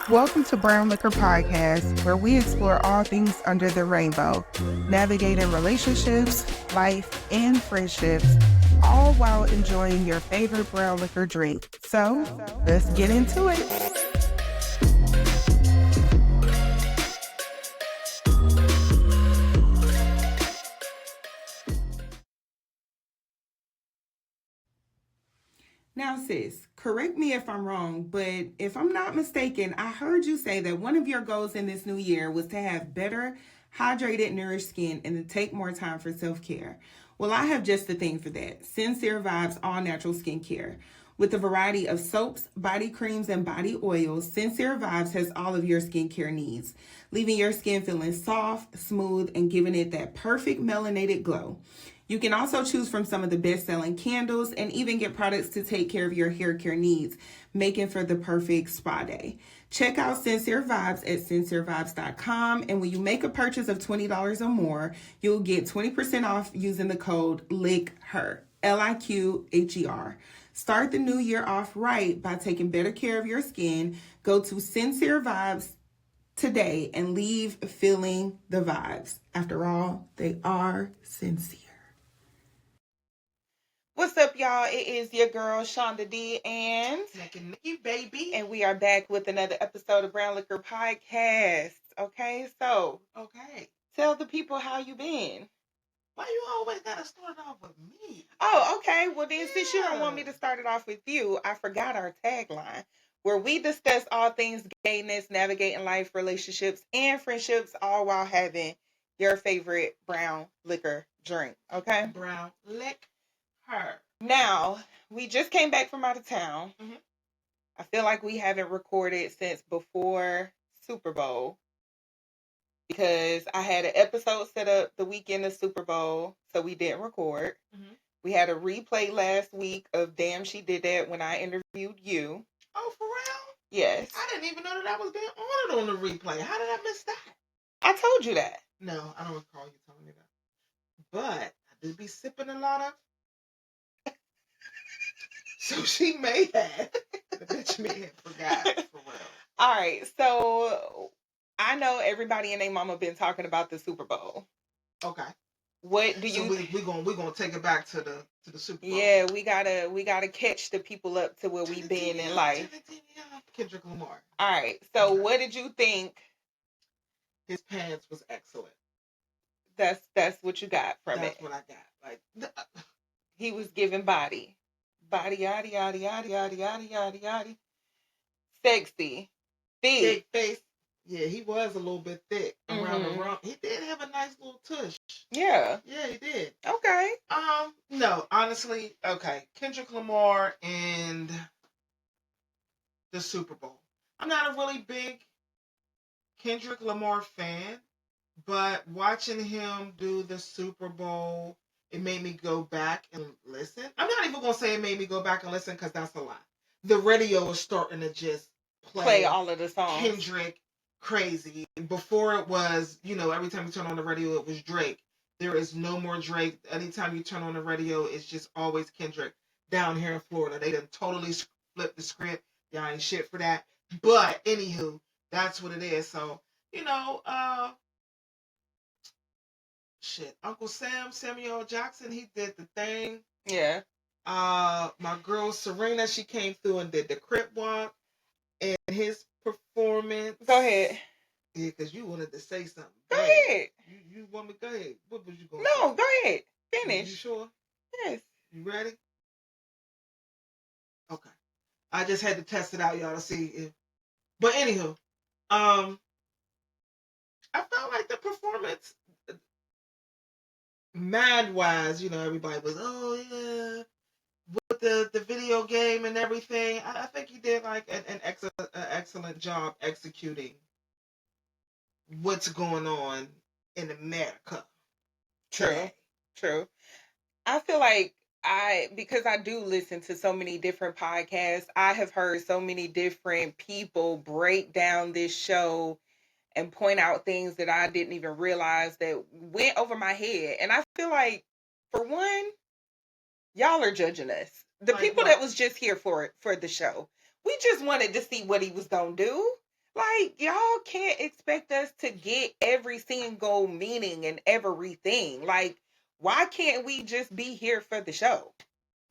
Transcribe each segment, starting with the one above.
Welcome to BrownLiqHer Podcast, where we explore all things under the rainbow, navigating relationships, life, and friendships, all while enjoying your favorite brown liquor drink. So, let's get into it. Now, sis, correct me if I'm wrong, but if I'm not mistaken, I heard you say that one of your goals in this new year was to have better, hydrated, nourished skin and to take more time for self-care. Well, I have just the thing for that. Sincere Vibes All Natural Skincare. With a variety of soaps, body creams, and body oils, Sincere Vibes has all of your skincare needs, leaving your skin feeling soft, smooth, and giving it that perfect melanated glow. You can also choose from some of the best-selling candles and even get products to take care of your hair care needs, making for the perfect spa day. Check out Sincere Vibes at sincerevibes.com, and when you make a purchase of $20 or more, you'll get 20% off using the code LIQHER, LIQHER. Start the new year off right by taking better care of your skin. Go to Sincere Vibes today and leave feeling the vibes. After all, they are sincere. What's up, y'all? It is your girl, Shunda D Naked Nikki, baby. and we are back with another episode of BrownLiqHer Podcast. Okay, so Okay. tell the people how you been. Why you always gotta start off with me? Oh, okay. Well, then, since you don't want me Yeah. to start it off with you, I forgot our tagline, where we discuss all things gayness, navigating life, relationships, and friendships, all while having your favorite brown liquor drink. Okay. Brown lick her. Now, we just came back from out of town. Mhm. I feel like we haven't recorded since before Super Bowl because I had an episode set up the weekend of Super Bowl, so we didn't record. Mhm. We had a replay last week of Damn She Did That when I interviewed you. Oh, for real? Yes. I didn't even know that was being honored on the replay. How did I miss that? I told you that. No, I don't recall you telling me that. But I do be sipping a lot of. So she may have. The bitch may have forgot, for real. All right, so I know everybody and their mama been talking about the Super Bowl. Okay. What do So you? we gonna take it back to the Super Bowl. Yeah, we gotta catch the people up to where we been in life. Kendrick Lamar. All right, so what did you think? His pants was excellent. That's what you got from That's it. what I got. Like He was giving body, yada yada yada yada yada yada yada. Sexy, thick. thick face. Yeah, he was a little bit thick around the rump. He did have a nice little tush. Yeah. Yeah, he did. Okay. No, honestly, okay. Kendrick Lamar and the Super Bowl. I'm not a really big Kendrick Lamar fan, but watching him do the Super Bowl, it made me go back and listen. I'm not even gonna say it made me go back and listen because that's a lie. The radio is starting to just Play all of the songs. Kendrick crazy. Before it was, every time you turn on the radio, it was Drake. There is no more Drake. Anytime you turn on the radio, it's just always Kendrick. Down here in Florida, they done totally flipped the script. Y'all ain't shit for that. But anywho, that's what it is. So, shit. Uncle Sam, Samuel Jackson, he did the thing. Yeah. My girl Serena, she came through and did the crip walk. And his performance. Go ahead. Yeah, because you wanted to say something. Go ahead. You want me? Go ahead. What was you going to say? No, go ahead. Finish. You sure? Yes. You ready? Okay. I just had to test it out, y'all, to see if. But anywho, I felt like the performance, mad-wise, everybody was, oh, yeah. With the video game and everything, I think he did like an excellent job executing what's going on in America. True. I feel like because I do listen to so many different podcasts, I have heard so many different people break down this show and point out things that I didn't even realize that went over my head. And I feel like, for one, y'all are judging us. The Like people what? that was just here for the show. We just wanted to see what he was gonna do. Like, y'all can't expect us to get every single meaning and everything. Like, why can't we just be here for the show?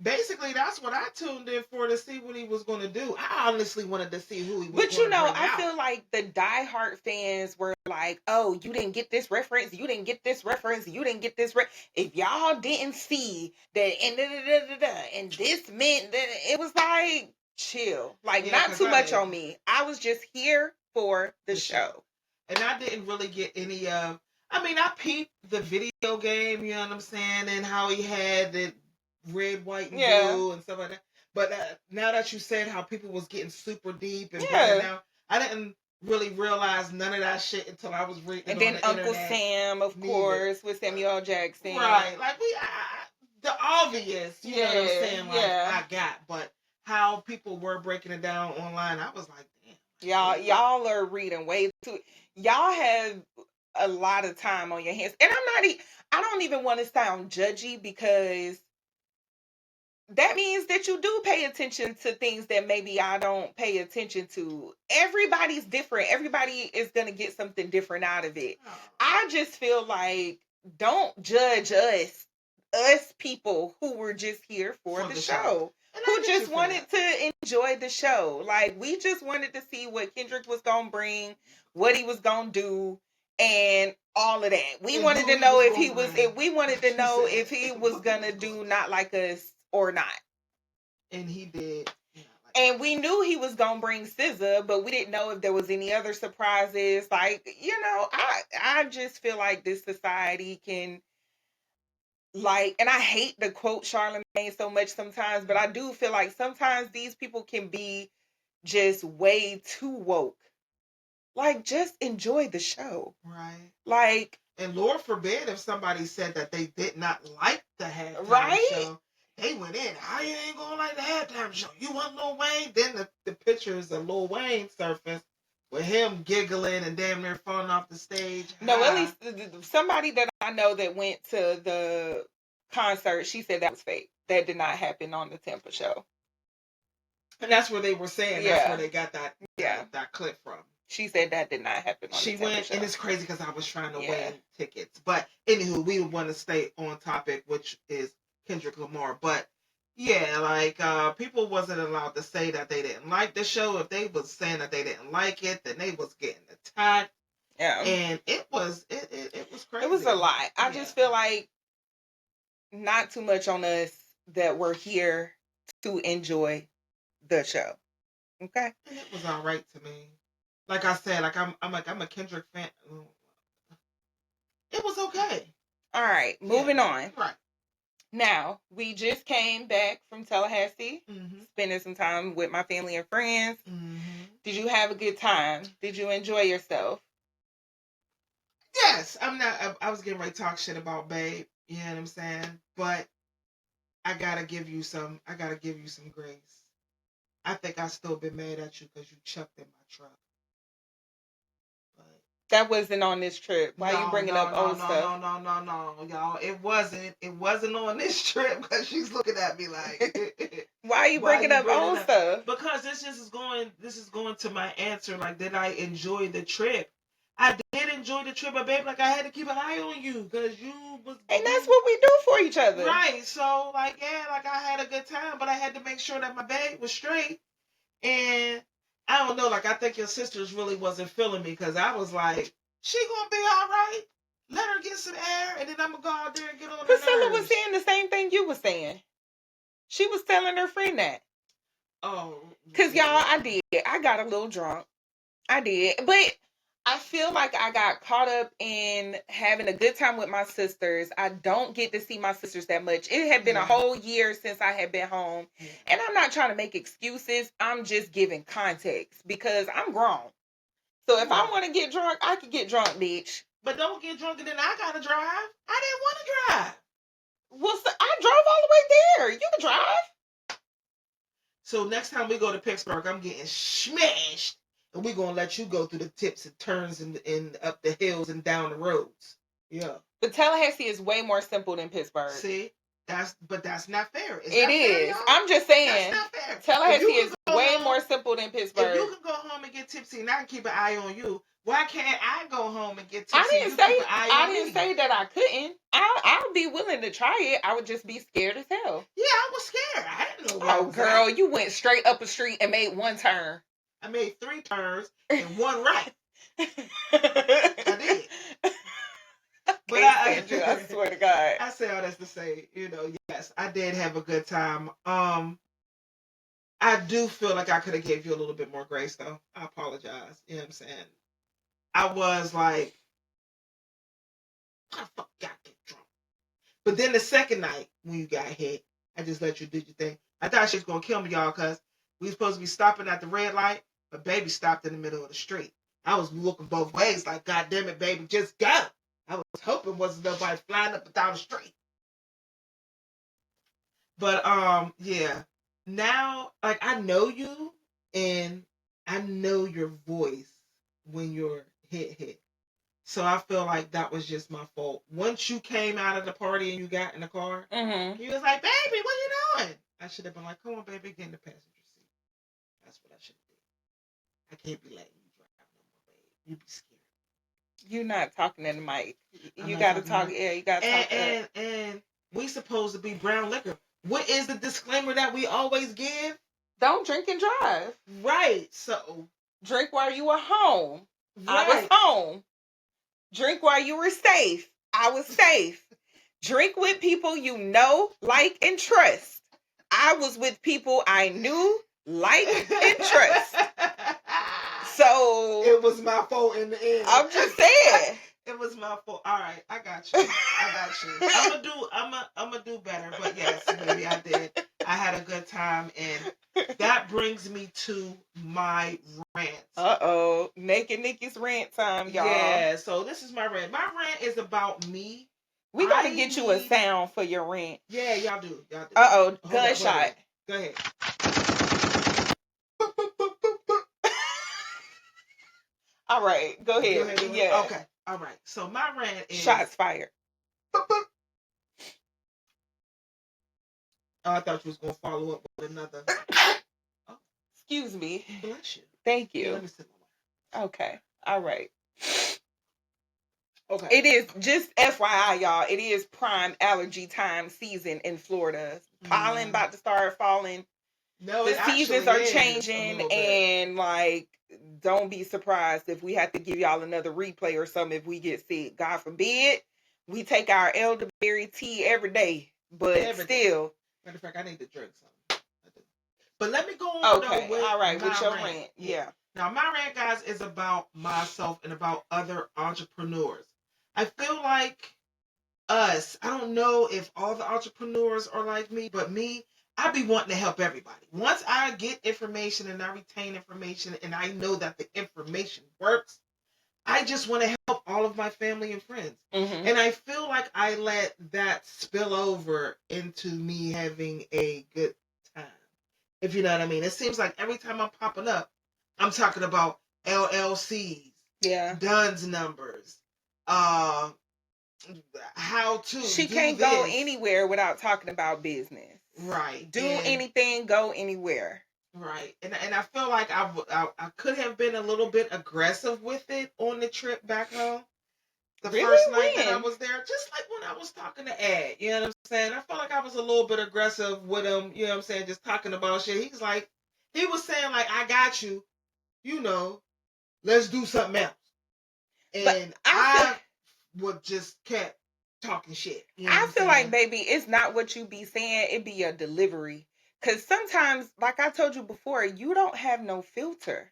Basically, that's what I tuned in for, to see what he was going to do. I honestly wanted to see who he was But going to bring I out. feel like the diehard fans were like, "Oh, you didn't get this reference. You didn't get this reference. You didn't get this. If y'all didn't see that, and this meant that," it was like, chill, like, Yeah, not 'cause too I much didn't. on me. I was just here for the show. And I didn't really get any of. I mean, I peeped the video game. You know what I'm saying, and how he had the red, white, and Yeah. blue and stuff like that. But now that you said how people was getting super deep and Yeah. breaking down, I didn't really realize none of that shit until I was reading And on then the Uncle internet. Sam, of course, with Samuel L. Jackson. Right, like the obvious, you know what I'm saying? Like, yeah. I got, but how people were breaking it down online, I was like, damn. Y'all are reading way too. Y'all have a lot of time on your hands, and I don't even want to sound judgy, because that means that you do pay attention to things that maybe I don't pay attention to. Everybody's different. Everybody is going to get something different out of it. Oh. I just feel like, don't judge us people who were just here for the show. Who just wanted to enjoy the show. Like, we just wanted to see what Kendrick was going to bring, what he was going to do, and all of that. We wanted to know if he was going to do Not Like Us or not. And he did. And we knew he was going to bring SZA, but we didn't know if there was any other surprises. Like, I just feel like this society can, like, and I hate to quote Charlemagne so much sometimes, but I do feel like sometimes these people can be just way too woke. Like, just enjoy the show. Right. Like, and Lord forbid if somebody said that they did not like the halftime show. They went in, how you ain't gonna like the halftime show? You want Lil Wayne? Then the pictures of Lil Wayne surfaced with him giggling and damn near falling off the stage. No, at least somebody that I know that went to the concert, she said that was fake. That did not happen on the Tampa show. And that's where they were saying, that's where they got that clip from. She said that did not happen on the Tampa show. And it's crazy because I was trying to win tickets. But anywho, we want to stay on topic, which is Kendrick Lamar. But yeah, like people wasn't allowed to say that they didn't like the show. If they was saying that they didn't like it, then they was getting attacked. Yeah. And it was crazy. It was a lot. I just feel like not too much on us that we're here to enjoy the show. Okay? And it was all right to me. Like I said, I'm a Kendrick fan. It was okay. All right, moving on. Right. Now, we just came back from Tallahassee, spending some time with my family and friends. Did you have a good time? Did you enjoy yourself? Yes. I was getting ready to talk shit about Babe. You know what I'm saying? But I gotta give you some grace. I think I still been mad at you because you chucked in my truck. That wasn't on this trip. Why are you bringing up old stuff? No, y'all. It wasn't on this trip, because she's looking at me like. Why are you bringing up old stuff? Because this is going to my answer. Like, did I enjoy the trip? I did enjoy the trip, but babe, like, I had to keep an eye on you because you was. And that's what we do for each other, right? So, like, yeah, like, I had a good time, but I had to make sure that my babe was straight. And I don't know, like, I think your sisters really wasn't feeling me, because I was like, she gonna be all right. Let her get some air, and then I'm gonna go out there and get on the Priscilla nerves. Was saying the same thing you were saying. She was telling her friend that. Oh. Because, y'all, I did. I got a little drunk. I did. But I feel like I got caught up in having a good time with my sisters. I don't get to see my sisters that much. It had been a whole year since I had been home. And I'm not trying to make excuses. I'm just giving context because I'm grown. So if I want to get drunk, I can get drunk, bitch. But don't get drunk and then I got to drive. I didn't want to drive. Well, so I drove all the way there. You can drive. So next time we go to Pittsburgh, I'm getting smashed. And we're going to let you go through the tips and turns and up the hills and down the roads. Yeah. But Tallahassee is way more simple than Pittsburgh. See? That's not fair. It is. I'm just saying. That's not fair. Tallahassee is way more simple than Pittsburgh. If you can go home and get tipsy and I can keep an eye on you, why can't I go home and get tipsy? I and you keep an eye I on didn't me? say that I couldn't. I'll be willing to try it. I would just be scared as hell. Yeah, I was scared. I didn't know where I was girl, at. you went straight up a street and made one turn. I made 3 turns and 1 right. I did. But I swear to God. I say all that's to say, yes, I did have a good time. I do feel like I could have gave you a little bit more grace, though. I apologize. You know what I'm saying? I was like, how the fuck got get drunk? But then the second night when you got hit, I just let you do your thing. I thought she was gonna kill me, y'all, because we were supposed to be stopping at the red light, but baby stopped in the middle of the street. I was looking both ways, like, God damn it, baby, just go. I was hoping wasn't nobody flying up and down the street. But yeah. Now, like, I know you, and I know your voice when you're hit. So I feel like that was just my fault. Once you came out of the party and you got in the car, you was like, baby, what you doing? I should have been like, come on, baby, get in the passenger seat. That's what I should have done. I can't be letting you drive no more, baby. You be scared. You're not talking in the mic. You got to talk. Yeah, you got to talk. And we supposed to be BrownLiqHer. What is the disclaimer that we always give? Don't drink and drive. Right. So drink while you were home. Right. I was home. Drink while you were safe. I was safe. Drink with people you know, like, and trust. I was with people I knew, like, and trust. So it was my fault in the end. I'm just saying. It was my fault. All right, I got you. I'm gonna do better. But yes, baby, I did. I had a good time, and that brings me to my rant. Naked Nikki's rant time, y'all. Yeah, so this is my rant. My rant is about me. We gotta get you a sound for your rant. Yeah, y'all do. Gunshot. Go ahead. All right, go ahead. Yeah. Okay. All right. So my rant is shots fired. Oh, I thought you was gonna follow up with another. Oh. Excuse me. Bless you. Thank you. Yeah, let me sit my way. Okay. All right. Okay. It is, just FYI, y'all, it is prime allergy time season in Florida. Pollen about to start falling. No, the seasons are changing, and like, don't be surprised if we have to give y'all another replay or something if we get sick. God forbid. We take our elderberry tea every day, but still. Matter of fact, I need to drink something. But let me go on. Okay, all right, with your rant. Yeah. Now, my rant, guys, is about myself and about other entrepreneurs. I feel like us, I don't know if all the entrepreneurs are like me, but me, I be wanting to help everybody. Once I get information and I retain information and I know that the information works, I just want to help all of my family and friends. Mm-hmm. And I feel like I let that spill over into me having a good time. If you know what I mean. It seems like every time I'm popping up, I'm talking about LLCs, DUNS numbers, how to. She can't go anywhere without talking about business. Right. Do anything, go anywhere. Right. And I feel like I could have been a little bit aggressive with it on the trip back home. The first night that I was there, just like when I was talking to Ed, you know what I'm saying? I felt like I was a little bit aggressive with him, you know what I'm saying, just talking about shit. He was saying like, I got you, let's do something else. And I would just kept talking shit. You know I feel like, baby, it's not what you be saying, it be a delivery. Because sometimes, like I told you before, you don't have no filter.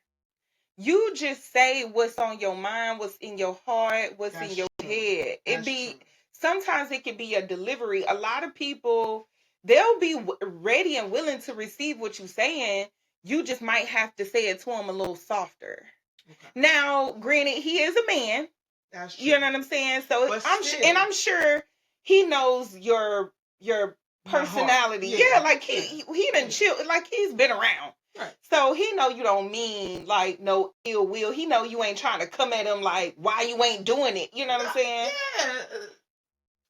You just say what's on your mind, what's in your heart, what's in your head. Sometimes it can be a delivery. A lot of people, they'll be ready and willing to receive what you're saying. You just might have to say it to them a little softer. Okay. Now, granted, he is a man. That's true. You know what I'm saying? So I'm sure he knows your personality. Yeah, like he done chill, like he's been around. Right. So he know you don't mean like no ill will. He know you ain't trying to come at him like why you ain't doing it. You know what I'm saying? Yeah.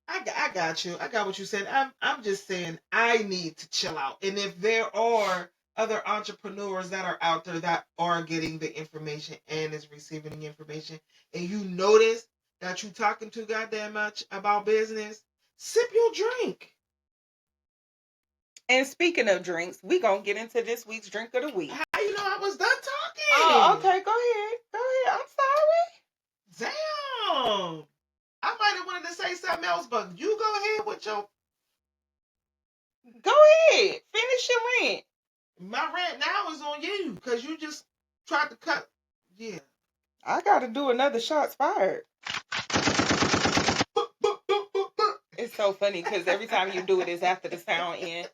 I got you. I got what you said. I'm just saying I need to chill out. And if there are other entrepreneurs that are out there that are getting the information and is receiving the information, and you notice that you talking too goddamn much about business, sip your drink. And speaking of drinks, we gonna get into this week's drink of the week. How you know I was done talking? Oh, okay. Go ahead. Go ahead. I'm sorry. Damn. I might have wanted to say something else, but you go ahead with your... Go ahead. Finish your rant. My rant now is on you, because you just tried to cut... Yeah. I gotta do another shots fired. It's so funny, because every time you do it, it's after the sound end.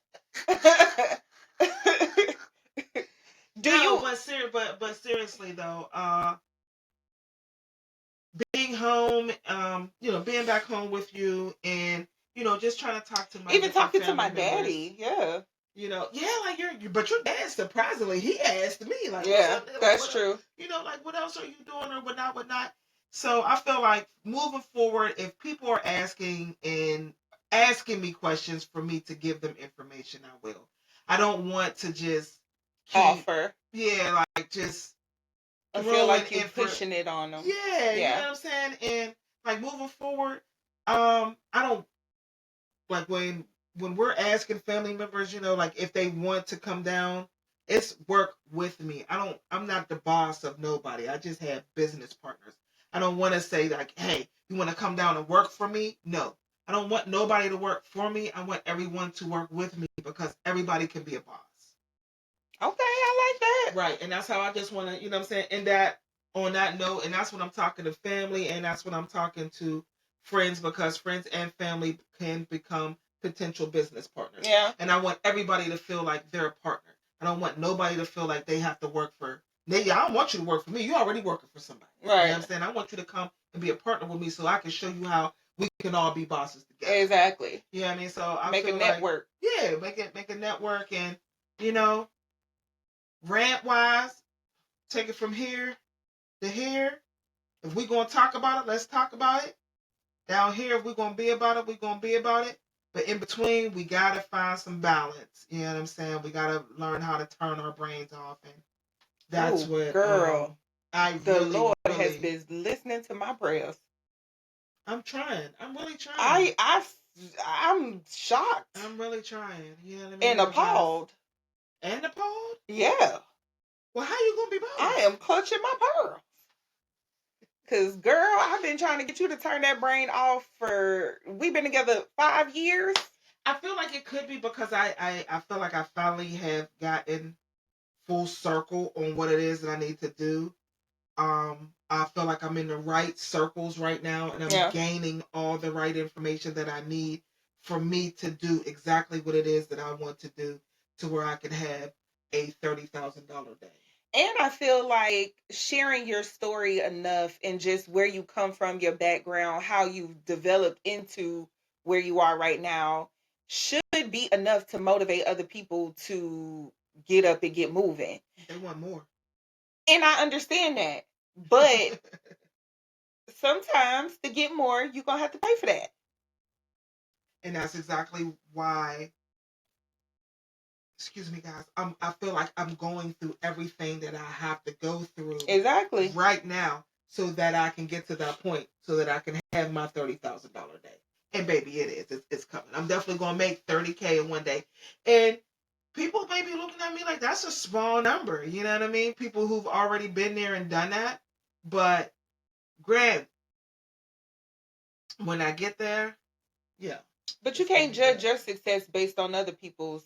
But seriously though, being home, being back home with you, and just trying to talk to my even talking to my members, daddy, yeah. Like but your dad, surprisingly, he asked me, like, yeah, that's true. Like, what else are you doing, or whatnot. So I feel like moving forward, if people are asking me questions for me to give them information, I will. I don't want to just offer. Yeah, like just. I feel like you're pushing it on them. Yeah, you know what I'm saying? And like moving forward, I don't like when we're asking family members, like if they want to come down, it's work with me. I'm not the boss of nobody. I just have business partners. I don't want to say like, hey, you want to come down and work for me? No. I don't want nobody to work for me. I want everyone to work with me, because everybody can be a boss. Okay, I like that. Right, and that's how I just want to, you know what I'm saying? And that, on that note, and that's when I'm talking to family, and that's when I'm talking to friends, because friends and family can become potential business partners. Yeah. And I want everybody to feel like they're a partner. I don't want nobody to feel like they have to work for me. I don't want you to work for me. You're already working for somebody. Right. You know what I'm saying? I want you to come and be a partner with me, so I can show you how we can all be bosses together. Exactly. You know what I mean? So I make feel a network. Like, yeah, make a network, and rant wise, take it from here to here. If we're going to talk about it, let's talk about it. Down here, if we're going to be about it, we're going to be about it. But in between, we got to find some balance. You know what I'm saying? We got to learn how to turn our brains off. And that's what, girl, the Lord really, has been listening to my prayers. I'm trying. I'm really trying. I'm shocked. I'm really trying. You know what I mean? And appalled. And appalled? Yeah. Well, how you going to be bothered? I am clutching my pearls. Because, girl, I've been trying to get you to turn that brain off we've been together 5 years. I feel like it could be because I feel like I finally have gotten full circle on what it is that I need to do. I feel like I'm in the right circles right now, and I'm gaining all the right information that I need for me to do exactly what it is that I want to do, to where I can have a $30,000 day. And I feel like sharing your story enough, and just where you come from, your background, how you've developed into where you are right now, should be enough to motivate other people to get up and get moving. They want more. And I understand that. But sometimes to get more, you're going to have to pay for that. And that's exactly why, excuse me, guys, I feel like I'm going through everything that I have to go through exactly right now, so that I can get to that point, so that I can have my $30,000 day. And baby, it is. It's coming. I'm definitely going to make $30K in one day. And people may be looking at me like that's a small number. You know what I mean? People who've already been there and done that. But, Grant, when I get there, yeah. But you can't judge your success based on other people's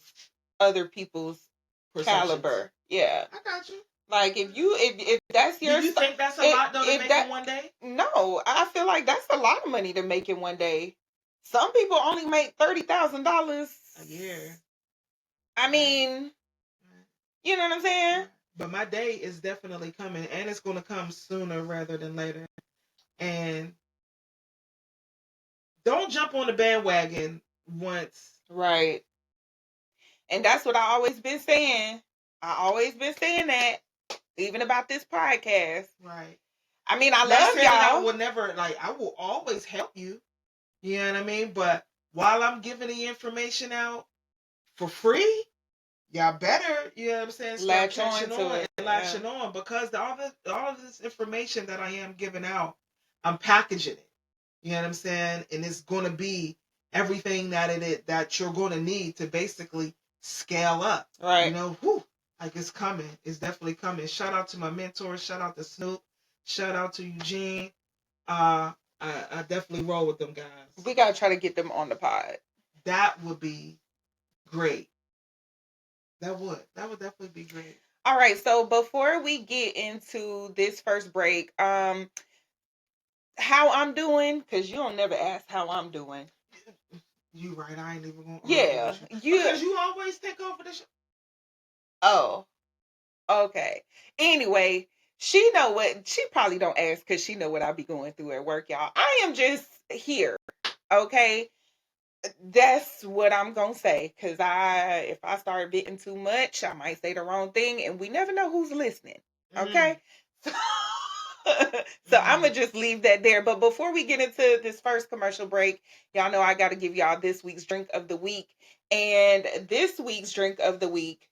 caliber. Yeah. I got you. Like if that's your... Do you think that's a lot though to make in one day? No, I feel like that's a lot of money to make in one day. Some people only make $30,000 a year. I mean, you know what I'm saying? But my day is definitely coming, and it's going to come sooner rather than later. And don't jump on the bandwagon once. Right. And that's what I always been saying. I always been saying that, even about this podcast. Right. I mean, I love y'all. I will never, I will always help you. You know what I mean? But while I'm giving the information out for free, y'all better, you know what I'm saying, start Latch on catching to on it, and yeah. latching on, because all of this information that I am giving out, I'm packaging it. You know what I'm saying? And it's going to be everything that you're going to need to basically scale up. Right. You know, like it's coming. It's definitely coming. Shout out to my mentors. Shout out to Snoop. Shout out to Eugene. I definitely roll with them guys. We gotta try to get them on the pod. That would be great. That would definitely be great. All right, so before we get into this first break, how I'm doing, because you don't never ask how I'm doing. You right, I ain't even gonna Yeah, because you always take over the show. Oh, okay. Anyway, she know what, she probably don't ask because she know what I be going through at work, y'all. I am just here, okay? That's what I'm gonna say, because if I start venting too much, I might say the wrong thing, and we never know who's listening. Okay. So I'm gonna just leave that there. But before we get into this first commercial break, y'all know I gotta give y'all this week's drink of the week. And this week's drink of the week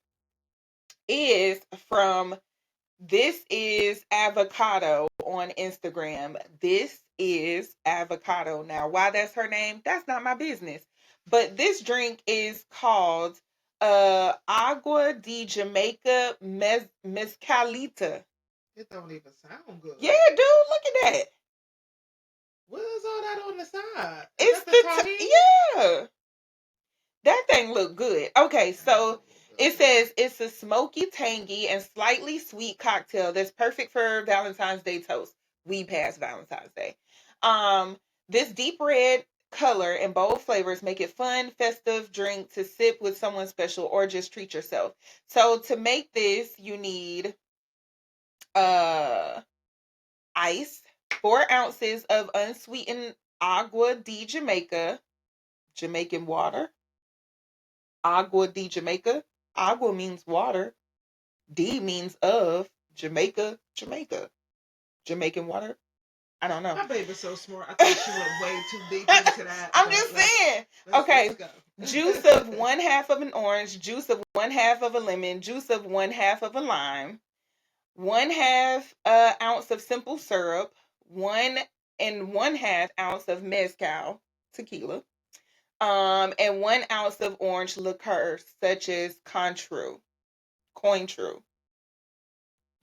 is from This Is Avocado on Instagram. This is Avocado. Now, why that's her name, that's not my business. But this drink is called Agua de Jamaica Mezcalita. It don't even sound good. Yeah, dude, look at that. What is all that on the side? It's yeah. That thing look good. Okay, so it says it's a smoky, tangy, and slightly sweet cocktail that's perfect for Valentine's Day toast. We passed Valentine's Day. This deep red color and bold flavors make it fun, festive drink to sip with someone special or just treat yourself. So to make this, you need ice, 4 ounces of unsweetened agua de Jamaica, Jamaican water. Agua de Jamaica. Agua means water. D means of. Jamaica, Jamaica. Jamaican water. I don't know. My baby's so smart. I think she went way too deep into that. I'm just saying. Okay. Juice of 1/2 of an orange, juice of 1/2 of a lemon, juice of 1/2 of a lime, 1/2 ounce of simple syrup, 1 1/2 ounce of mezcal, tequila, and 1 ounce of orange liqueur, such as Cointreau.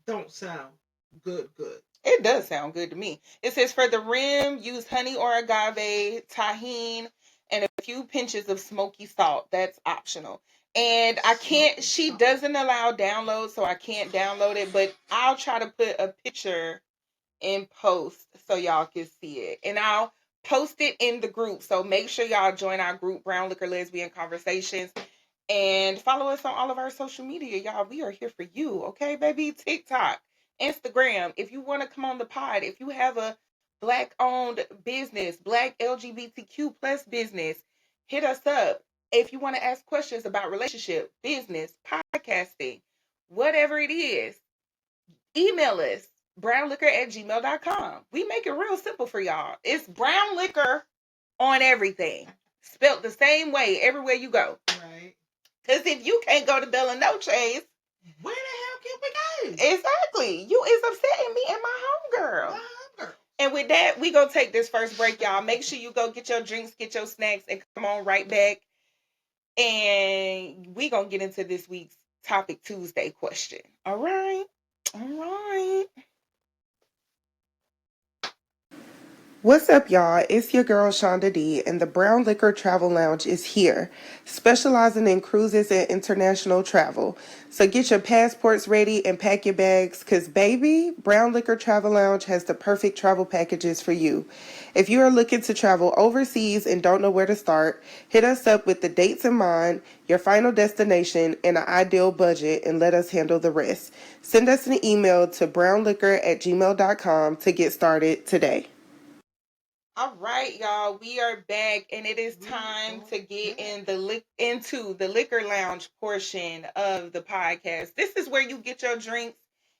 Don't sound good. It does sound good to me. It says for the rim, use honey or agave, tahine, and a few pinches of smoky salt. That's optional. And she doesn't allow download, so I can't download it, but I'll try to put a picture in post so y'all can see it. And I'll post it in the group. So make sure y'all join our group, Brown Liquor Lesbian Conversations. And follow us on all of our social media, y'all. We are here for you, okay, baby? TikTok, Instagram. If you want to come on the pod, if you have a Black-owned business, Black LGBTQ plus business, hit us up. If you want to ask questions about relationship, business, podcasting, whatever it is, email us, brownliquor@gmail.com. We make it real simple for y'all. It's Brown Liquor on everything. Spelt the same way everywhere you go. Right. Because if you can't go to Bella Noche's, where the hell can we go? Exactly. You is upsetting me and my homegirl. And with that, we gonna take this first break, y'all. Make sure you go get your drinks, get your snacks, and come on right back. And we gonna get into this week's Topic Tuesday question. All right. What's up, y'all? It's your girl, Shunda D, and the Brown Liquor Travel Lounge is here, specializing in cruises and international travel. So get your passports ready and pack your bags, because, baby, Brown Liquor Travel Lounge has the perfect travel packages for you. If you are looking to travel overseas and don't know where to start, hit us up with the dates in mind, your final destination, and an ideal budget, and let us handle the rest. Send us an email to brownliquor@gmail.com to get started today. All right, y'all, we are back, and it is time to get into the liquor lounge portion of the podcast. This is where you get your drinks,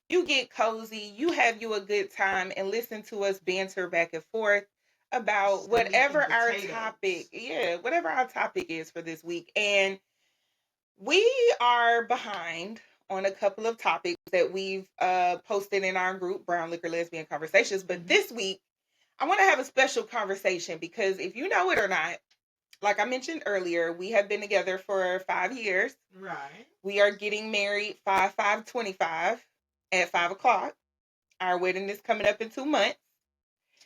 you get cozy, you have you a good time, and listen to us banter back and forth about whatever our topic is for this week. And We are behind on a couple of topics that we've posted in our group, BrownLiqHer Lesbian Conversations. But this week, I want to have a special conversation because if you know it or not, like I mentioned earlier, we have been together for 5 years. Right. We are getting married 5/5/25 at 5 o'clock. Our wedding is coming up in 2 months.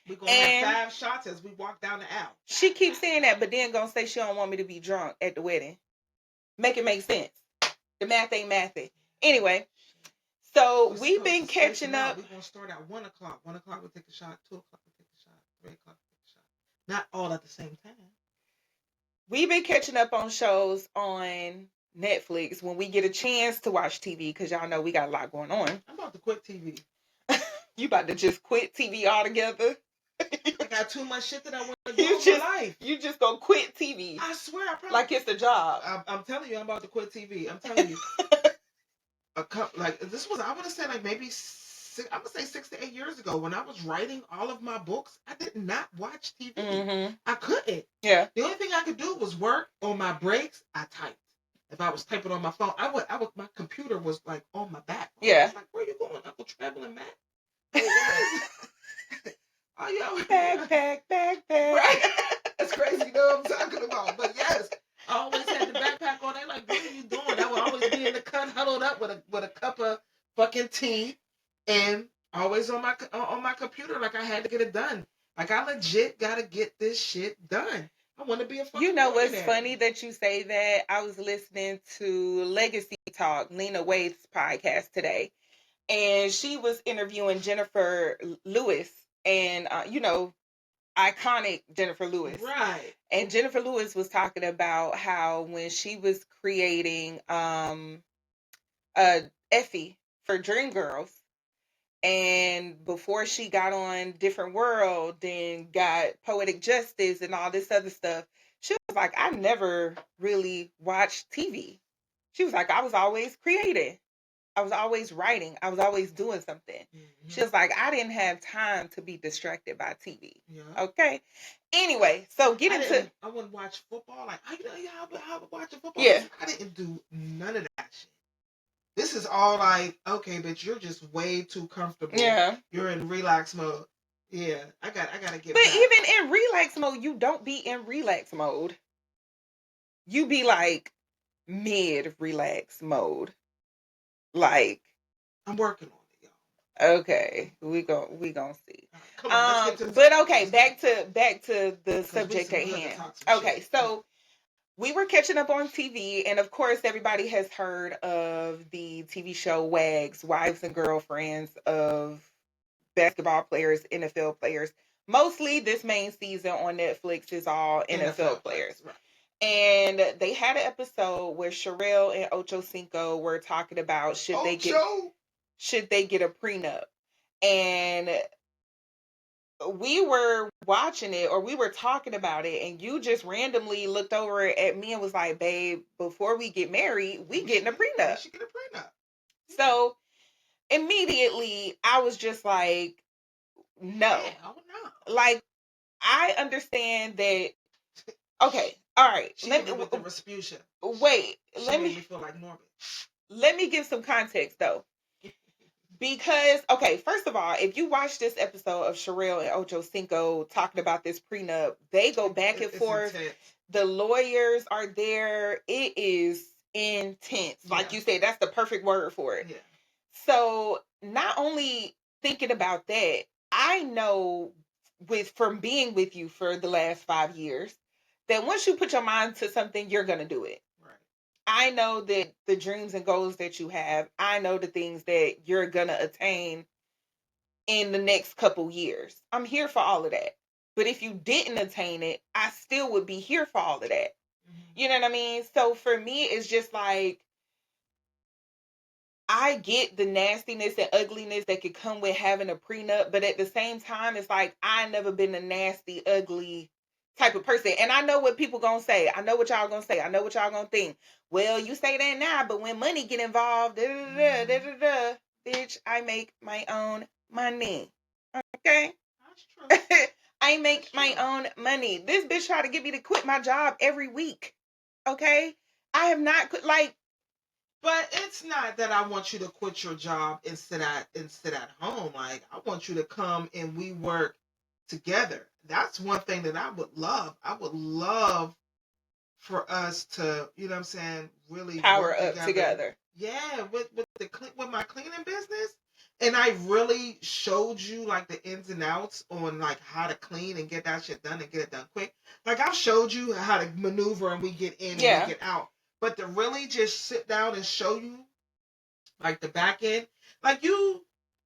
We're going to have 5 shots as we walk down the aisle. She keeps saying that, but then going to say she don't want me to be drunk at the wedding. Make it make sense. The math ain't mathy. Anyway, so we've been catching up. We're going to start at 1 o'clock. 1 o'clock we'll take a shot. 2 o'clock we'll take a shot. 3 o'clock we'll take a shot. Not all at the same time. We've been catching up on shows on Netflix when we get a chance to watch TV because y'all know we got a lot going on. I'm about to quit TV. You about to just quit TV altogether? I got too much shit that I want to do in my life. You just gonna quit TV. I swear, I probably... Like it's a job. I'm telling you, I'm about to quit TV. I'm telling you. This was, I want to say like maybe, I'm going to say 6 to 8 years ago when I was writing all of my books, I did not watch TV. Mm-hmm. I couldn't. Yeah. The only thing I could do was work. On my breaks, I typed. If I was typing on my phone, my computer was like on my back. Yeah. I was like, where are you going, Uncle Traveling Matt? Oh, yo. Backpack. Right? That's crazy, you know what I'm talking about. But yes, I always had the backpack on. They're like, what are you doing? I would always be in the cut, huddled up with a cup of fucking tea, and always on my computer. Like I had to get it done. Like I legit gotta get this shit done. I want to be a fucking. You know what's funny that you say that? I was listening to Legacy Talk, Lena Waithe's podcast today, and she was interviewing Jennifer Lewis, and iconic Jennifer Lewis. Right. And Jennifer Lewis was talking about how when she was creating Effie for Dreamgirls, and before she got on Different World, then got Poetic Justice and all this other stuff, she was like, I never really watched TV. She was like, I was always creating. I was always writing. I was always doing something. Mm-hmm. She was like, I didn't have time to be distracted by TV. Yeah. Okay. Anyway, so I wouldn't watch football. Like, I would watch football. Yeah. I didn't do none of that shit. This is all like, okay, but you're just way too comfortable. Yeah. You're in relax mode. Yeah. I gotta get But back. even in relax mode, you don't be in relax mode. You be like mid relax mode. Like, I'm working on it, y'all. Okay, we gonna see. Come on, let's get to but okay, back to the subject at hand. Okay, so we were catching up on TV, and of course, everybody has heard of the TV show WAGs, Wives and Girlfriends of Basketball Players, NFL players. Mostly, this main season on Netflix is all NFL players. Right. And they had an episode where Sherelle and Ocho Cinco were talking about should they get a prenup. And we were watching it, or we were talking about it, and you just randomly looked over at me and was like, babe, before we get married, we getting a prenup. We should get a prenup. So immediately I was just like, no. Hell no. Like, I understand that. Okay, all right. Let me with the Rasputia. Wait, let me feel like Norman. Let me give some context though. Because, okay, first of all, if you watch this episode of Sherelle and Ocho Cinco talking about this prenup, they go back and forth. Intense. The lawyers are there. It is intense. Like you said, that's the perfect word for it. Yeah. So not only thinking about that, I know from being with you for the last 5 years, that once you put your mind to something, you're going to do it. I know that the dreams and goals that you have, I know the things that you're going to attain in the next couple years. I'm here for all of that. But if you didn't attain it, I still would be here for all of that. Mm-hmm. You know what I mean? So for me, it's just like, I get the nastiness and ugliness that could come with having a prenup. But at the same time, it's like, I never been a nasty, ugly type of person. And I know what people gonna say. I know what y'all gonna say. I know what y'all gonna think. Well, you say that now, but when money get involved, bitch, I make my own money. Okay? That's true. I make my own money. This bitch try to get me to quit my job every week. Okay? I have not, like, But it's not that I want you to quit your job and sit at home. Like, I want you to come and we work together. That's one thing that I would love. I would love for us to, you know what I'm saying, really Power work up together. Yeah, with my cleaning business. And I really showed you like the ins and outs on like how to clean and get that shit done and get it done quick. Like, I've showed you how to maneuver and we get in and we get out. But to really just sit down and show you like the back end, like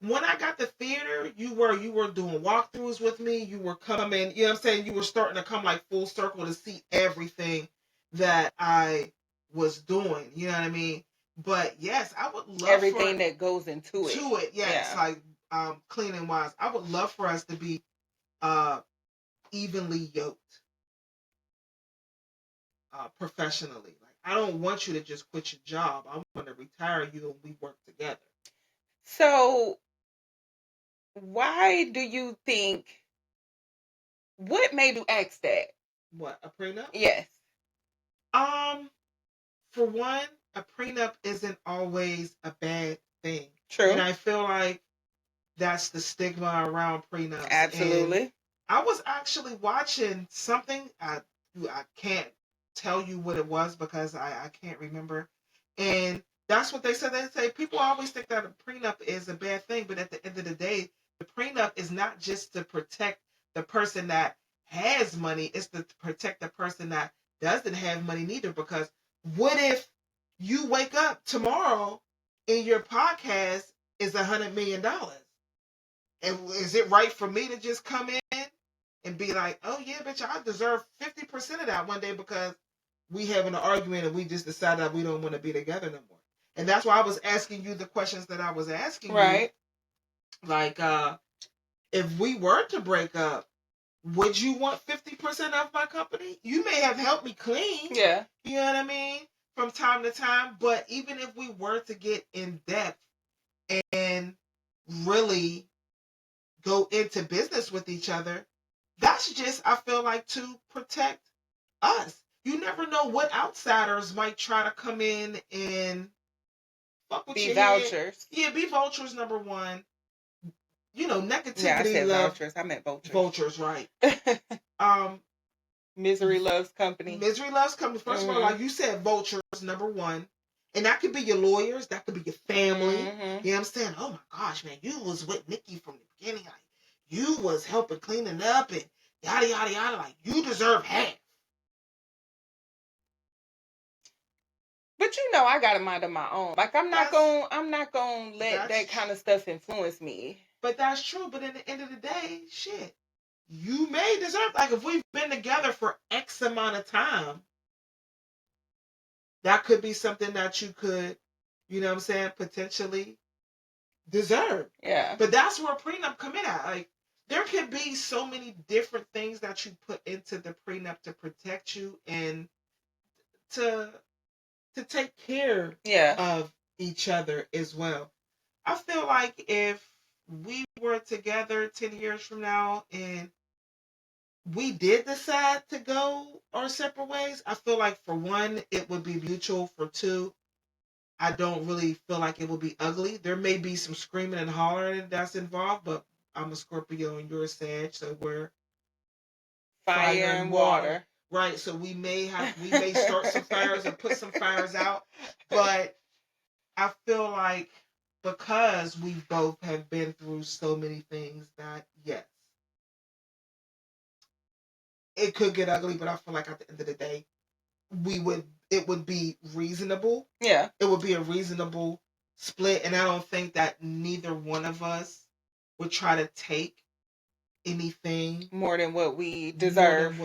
when I got the theater, you were doing walkthroughs with me. You were coming, you know what I'm saying? You were starting to come like full circle to see everything that I was doing. You know what I mean? But yes, I would love everything that goes into it. Yes, yeah. Like cleaning wise, I would love for us to be evenly yoked professionally. Like, I don't want you to just quit your job. I want to retire you and we work together. So, why do you think? What made you ask that? What, a prenup? Yes. For one, a prenup isn't always a bad thing. True. And I feel like that's the stigma around prenups. Absolutely. And I was actually watching something. I can't tell you what it was because I can't remember. And that's what they said. They say people always think that a prenup is a bad thing, but at the end of the day, the prenup is not just to protect the person that has money. It's to protect the person that doesn't have money neither. Because what if you wake up tomorrow and your podcast is $100 million? And is it right for me to just come in and be like, oh yeah, bitch, I deserve 50% of that one day because we having an argument and we just decided that we don't want to be together no more? And that's why I was asking you the questions that I was asking right. you. Like, if we were to break up, would you want 50% of my company? You may have helped me clean. Yeah. You know what I mean? From time to time. But even if we were to get in depth and really go into business with each other, that's just, I feel like, to protect us. You never know what outsiders might try to come in and fuck with be your vouchers. Head. Yeah, be vultures, number one. You know, negativity. Yeah, I said vouchers. I meant vultures. Vultures, right. Misery loves company. Misery loves company. First of all, like you said, vultures, number one. And that could be your lawyers. That could be your family. You know what I'm saying? Oh my gosh, man, you was with Nikki from the beginning. Like, you was helping cleaning up and yada, yada, yada. Like, you deserve half. But you know, I got a mind of my own. Like, I'm not gonna let that kind of stuff influence me. But that's true. But at the end of the day, shit, you may deserve. Like, if we've been together for X amount of time, that could be something that you could, you know what I'm saying, potentially deserve. Yeah. But that's where a prenup come in at. Like, there could be so many different things that you put into the prenup to protect you and to take care of each other as well. I feel like if we were together 10 years from now and we did decide to go our separate ways, I feel like, for one, it would be mutual. For two, I don't really feel like it will be ugly. There may be some screaming and hollering that's involved, but I'm a Scorpio and you're a Sag, so we're fire and water. Right, so we may start some fires and put some fires out, but I feel like because we both have been through so many things that, yes, it could get ugly, but I feel like at the end of the day, it would be reasonable. Yeah. It would be a reasonable split, and I don't think that neither one of us would try to take anything more than what we deserve.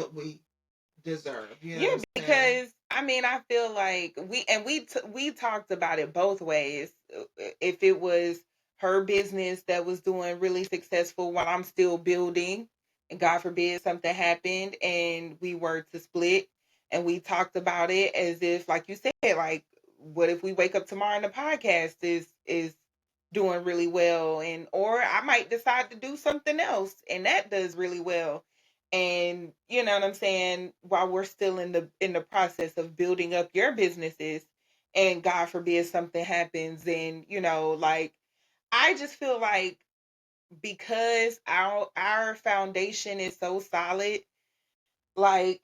You know, yeah, because I mean, I feel like we talked about it both ways. If it was her business that was doing really successful while I'm still building, and God forbid something happened and we were to split, and we talked about it as if, like you said, like, what if we wake up tomorrow and the podcast is doing really well, and or I might decide to do something else and that does really well. And you know what I'm saying, while we're still in the process of building up your businesses, and God forbid something happens, and like, I just feel like because our foundation is so solid, like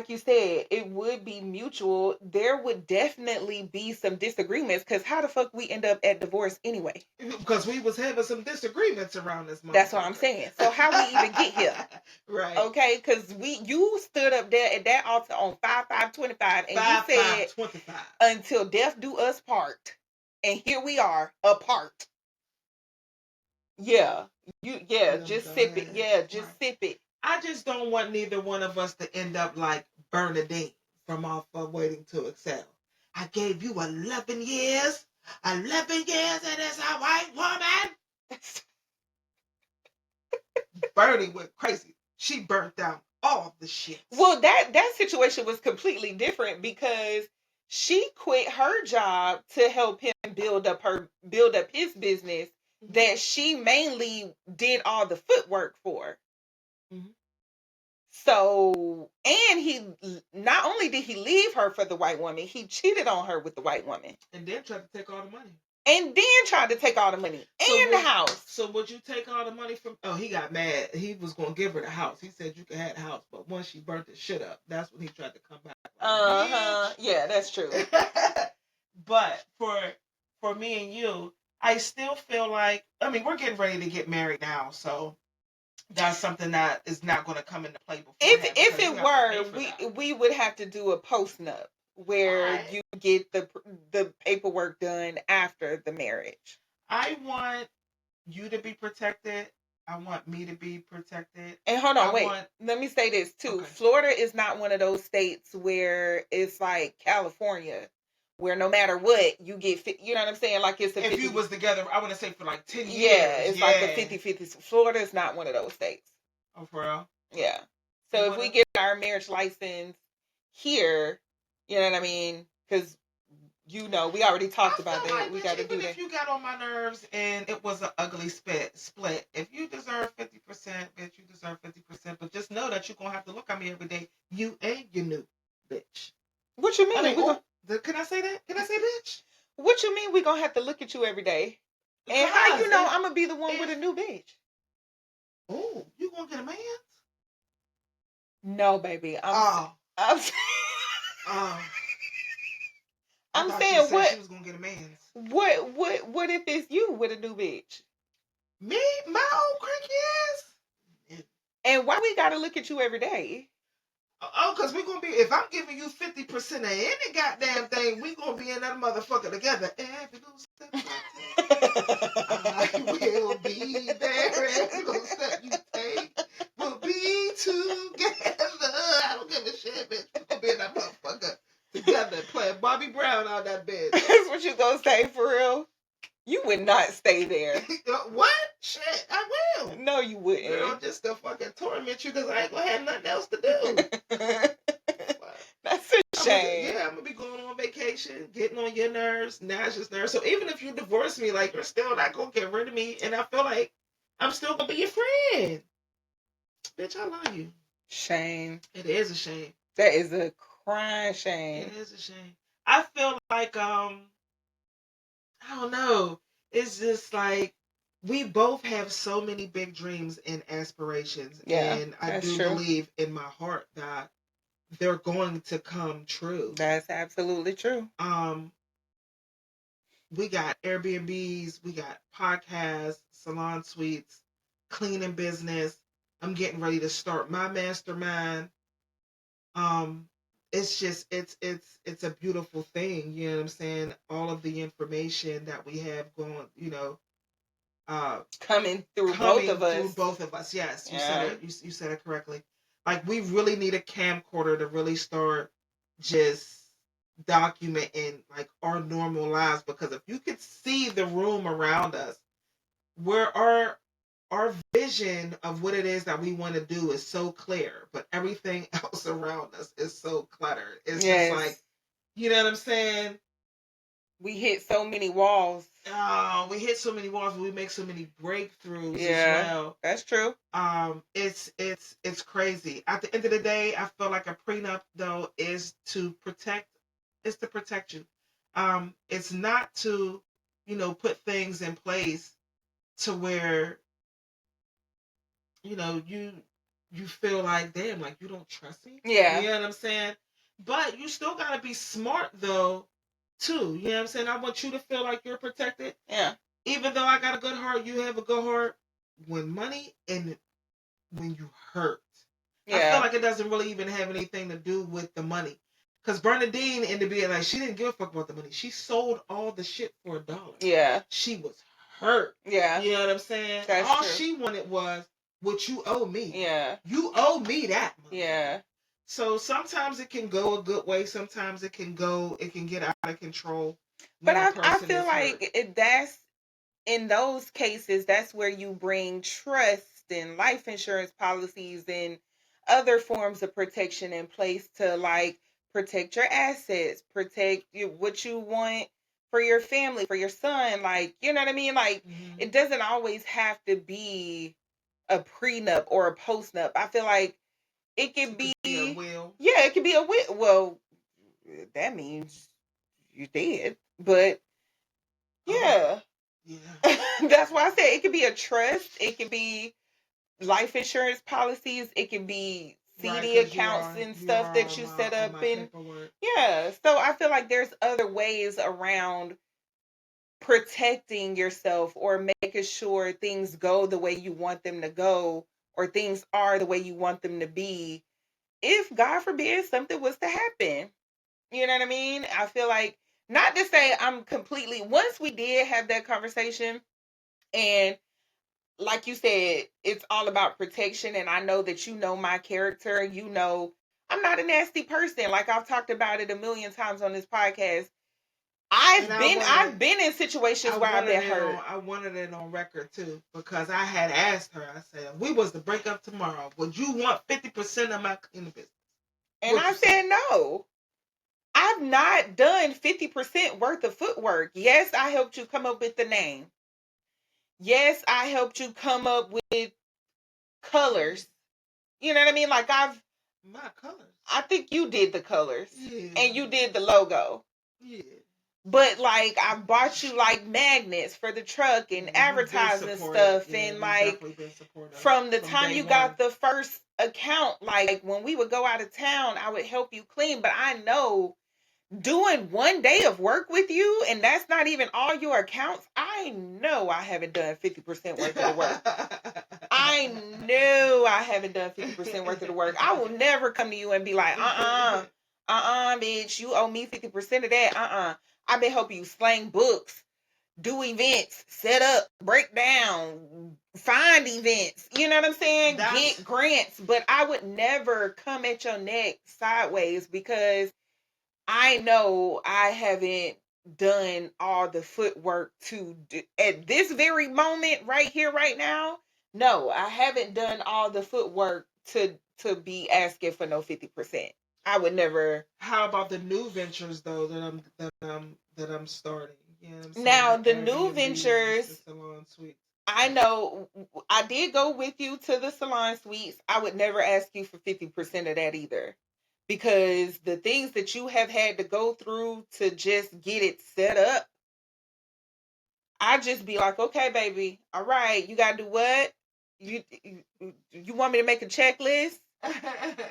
you said, it would be mutual. There would definitely be some disagreements, because how the fuck we end up at divorce anyway? Because we was having some disagreements around this motherfucker. That's what I'm saying. So how we even get here? Right. Okay, because you stood up there at that altar on 5/5/25, and you said 5/5/25, until death do us part, and here we are apart. Yeah, just sip it. Yeah, just sip it. I just don't want neither one of us to end up like Bernadine from Off of Waiting to Excel. I gave you 11 years. 11 years, and it's a white woman. Bernie went crazy. She burnt down all the shit. Well, that situation was completely different, because she quit her job to help him build up his business that she mainly did all the footwork for. Mm-hmm. So, and he not only did he leave her for the white woman, he cheated on her with the white woman, and then tried to take all the money. And then tried to take all the money and the house. So would you take all the money from? Oh, he got mad. He was gonna give her the house. He said you can have the house, but once she burnt the shit up, that's when he tried to come back. Like, yeah, that's true. But for me and you, I still feel like, I mean, we're getting ready to get married now, so that's something that is not going to come into play before. If it were, we would have to do a post-nup where you get the paperwork done after the marriage. I want you to be protected. I want me to be protected. And hold on, let me say this too. Okay. Florida is not one of those states where it's like California, where no matter what you get, you know what I'm saying? Like it's if you was together, I want to say for like 10 years. Yeah, it's like a 50-50. Florida is not one of those states. Oh, for real? Yeah. So if we get our marriage license here, you know what I mean? Because we already talked about that. Like, we got to do that. Even if you got on my nerves and it was an ugly split, if you deserve 50%, bitch, you deserve 50%. But just know that you're going to have to look at me every day. You and your new bitch. What you mean? I mean, can I say that? Can I say bitch? What you mean we going to have to look at you every day? Because and how you know I'm going to be the one with a new bitch? Oh, you going to get a man? No, baby. I'm saying what? She was gonna get a man. What if it's you with a new bitch? Me, my old cranky ass. And why we gotta look at you every day? Oh, because we're gonna be. If I'm giving you 50% of any goddamn thing, we gonna be in that motherfucker together. Every little step I will be there. Every little step you take, we'll be together. I don't give a shit, bitch. We're gonna be in that motherfucker together playing Bobby Brown on that bitch. That's what you gonna say for real? You would not stay there. What? Shit, I will. No, you wouldn't. Girl, just to fucking torment you because I ain't gonna have nothing else to do. That's a shame. I'm gonna be going on vacation, getting on your nerves, Nash's nerves. So even if you divorce me, like, you're still not gonna get rid of me, and I feel like I'm still gonna be your friend. Bitch, I love you. Shame. It is a shame. That is a crying shame. It is a shame. I feel like I don't know. It's just like we both have so many big dreams and aspirations. Yeah, and I do believe in my heart that they're going to come true. That's absolutely true. We got Airbnbs, we got podcasts, salon suites, cleaning business. I'm getting ready to start my mastermind. It's just it's a beautiful thing, you know what I'm saying? All of the information that we have going, coming through both of us. Yes, you said it. You said it correctly. Like, we really need a camcorder to really start just documenting like our normal lives, because if you could see the room around us, where our vision of what it is that we want to do is so clear, but everything else around us is so cluttered. It's just like, you know what I'm saying? We hit so many walls. Oh, we hit so many walls, but we make so many breakthroughs as well. That's true. It's crazy. At the end of the day, I feel like a prenup though is to protect you. It's not to, put things in place to where, you feel like, damn, like you don't trust me. Yeah. You know what I'm saying? But you still gotta be smart though, too. You know what I'm saying? I want you to feel like you're protected. Yeah. Even though I got a good heart, you have a good heart. When money and when you hurt. Yeah. I feel like it doesn't really even have anything to do with the money. Because Bernadine ended up being like, she didn't give a fuck about the money. She sold all the shit for $1. Yeah. She was hurt. Yeah. You know what I'm saying? That's all true. She wanted was what you owe me. Yeah. You owe me that money. Yeah. So sometimes it can go a good way. Sometimes it can get out of control. But I feel like that's, in those cases, that's where you bring trust and life insurance policies and other forms of protection in place to, like, protect your assets, protect what you want for your family, for your son. Like, you know what I mean? Like, it doesn't always have to be a prenup or a postnup. I feel like it could be a will. Yeah, it could be a will. Well, that means you did, but yeah. Yeah. That's why I said it could be a trust. It could be life insurance policies. It could be CD accounts and stuff that you set up. And yeah, so I feel like there's other ways around protecting yourself or making sure things go the way you want them to go, or things are the way you want them to be, if God forbid something was to happen. You know what I mean? I feel like, not to say I'm completely, once we did have that conversation, and like you said, it's all about protection. And I know that you know my character. You know, I'm not a nasty person. Like, I've talked about it a million times on this podcast. I've been in situations where I've been hurt. I wanted it on record too, because I had asked her. I said, "We was to break up tomorrow. Would you want 50% of my in the business?" And I said no. I've not done 50% worth of footwork. Yes, I helped you come up with the name. Yes, I helped you come up with colors. You know what I mean? Like, my colors. I think you did the colors. Yeah. And you did the logo. Yeah. But, like, I bought you, like, magnets for the truck and advertising stuff. Yeah, and, like, from the time you got the first account, like, when we would go out of town, I would help you clean. But I know, doing one day of work with you, and that's not even all your accounts, I know I haven't done 50% worth of the work. I know I haven't done 50% worth of the work. I will never come to you and be like, bitch, you owe me 50% of that. I've been helping you slang books, do events, set up, break down, find events. You know what I'm saying? Get grants. But I would never come at your neck sideways, because I know I haven't done all the footwork to do, at this very moment, right here, right now. No, I haven't done all the footwork to be asking for no 50%. I would never. How about the new ventures though that I'm starting? You know what I'm saying? Now the new ventures, the salon suites. I know I did go with you to the salon suites. I would never ask you for 50% of that either, because the things that you have had to go through to just get it set up, I just be like, okay, baby, all right, you gotta do what? You want me to make a checklist?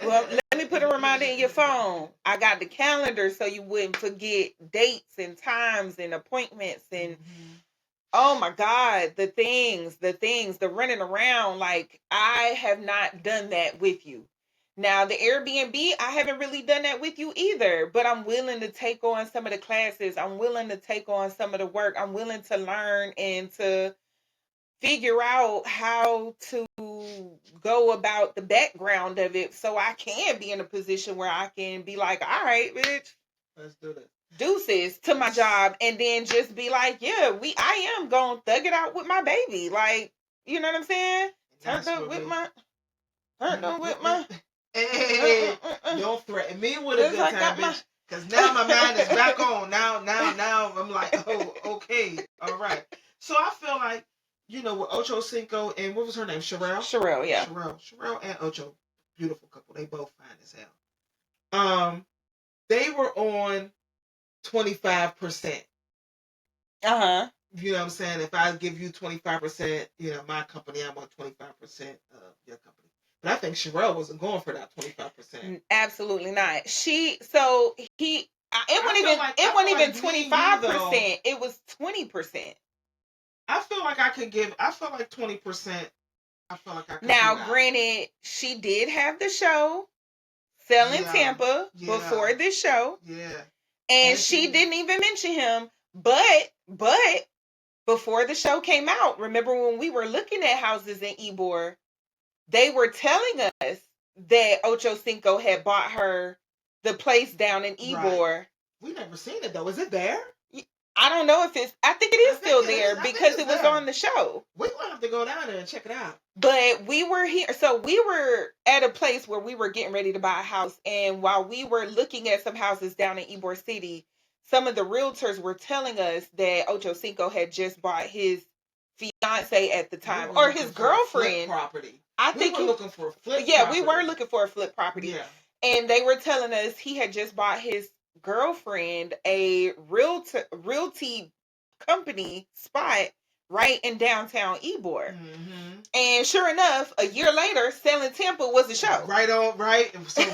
Well, let me put a reminder in your phone. I got the calendar so you wouldn't forget dates and times and appointments and oh my God, the things, the running around. Like, I have not done that with you. Now, the Airbnb, I haven't really done that with you either, but I'm willing to take on some of the classes. I'm willing to take on some of the work. I'm willing to learn and to figure out how to go about the background of it, so I can be in a position where I can be like, all right, bitch, let's do this. Deuces to my job, and then just be like, yeah, I am gonna thug it out with my baby. Like, you know what I'm saying? Turned up with my Hey, don't threaten me with a good time, bitch. Because now my mind is back on. Now I'm like, oh, okay, all right. So I feel like, with Ocho Cinco and what was her name? Sherelle, yeah. Sherelle and Ocho, beautiful couple. They both fine as hell. They were on 25%. Uh-huh. You know what I'm saying? If I give you 25%, my company, I want 25% of your company. But I think Sherelle wasn't going for that 25%. Absolutely not. It wasn't even 25%. It was 20%. I feel like I could give. I feel like 20%. I feel like I could. Now, granted, she did have the show Selling Tampa before this show. Yeah. And she didn't even mention him. But before the show came out, remember when we were looking at houses in Ybor, they were telling us that Ocho Cinco had bought her the place down in Ybor. Right. We never seen it though. Is it there? I don't know if I think it is still there because it was on the show. We're going to have to go down there and check it out. But we were here. So we were at a place where we were getting ready to buy a house. And while we were looking at some houses down in Ybor City, some of the realtors were telling us that Ocho Cinco had just bought his fiance at the time, or his girlfriend. Property. I think we were looking for a flip. Yeah, we were looking for a flip property. Yeah. And they were telling us he had just bought his girlfriend a realty company spot right in downtown Ybor. Mm-hmm. And sure enough, a year later, Selling Tampa was a show. Right on, right. So me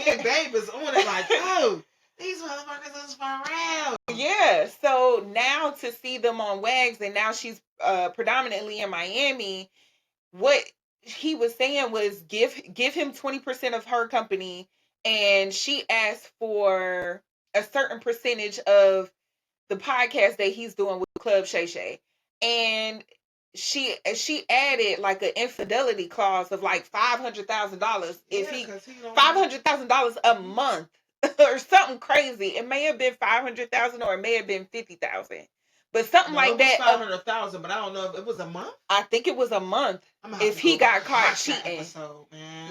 and Babe is on it like, oh, these motherfuckers is for real. Yeah. So now to see them on Wags, and now she's predominantly in Miami. What he was saying was give him 20% of her company, and she asked for a certain percentage of the podcast that he's doing with Club Shay Shay. And she added like an infidelity clause of like $500,000 if he $500,000 a month or something crazy. It may have been 500,000 or it may have been 50,000, but something like that. 500,000, but I don't know if it was a month. I think it was a month. If he got caught cheating,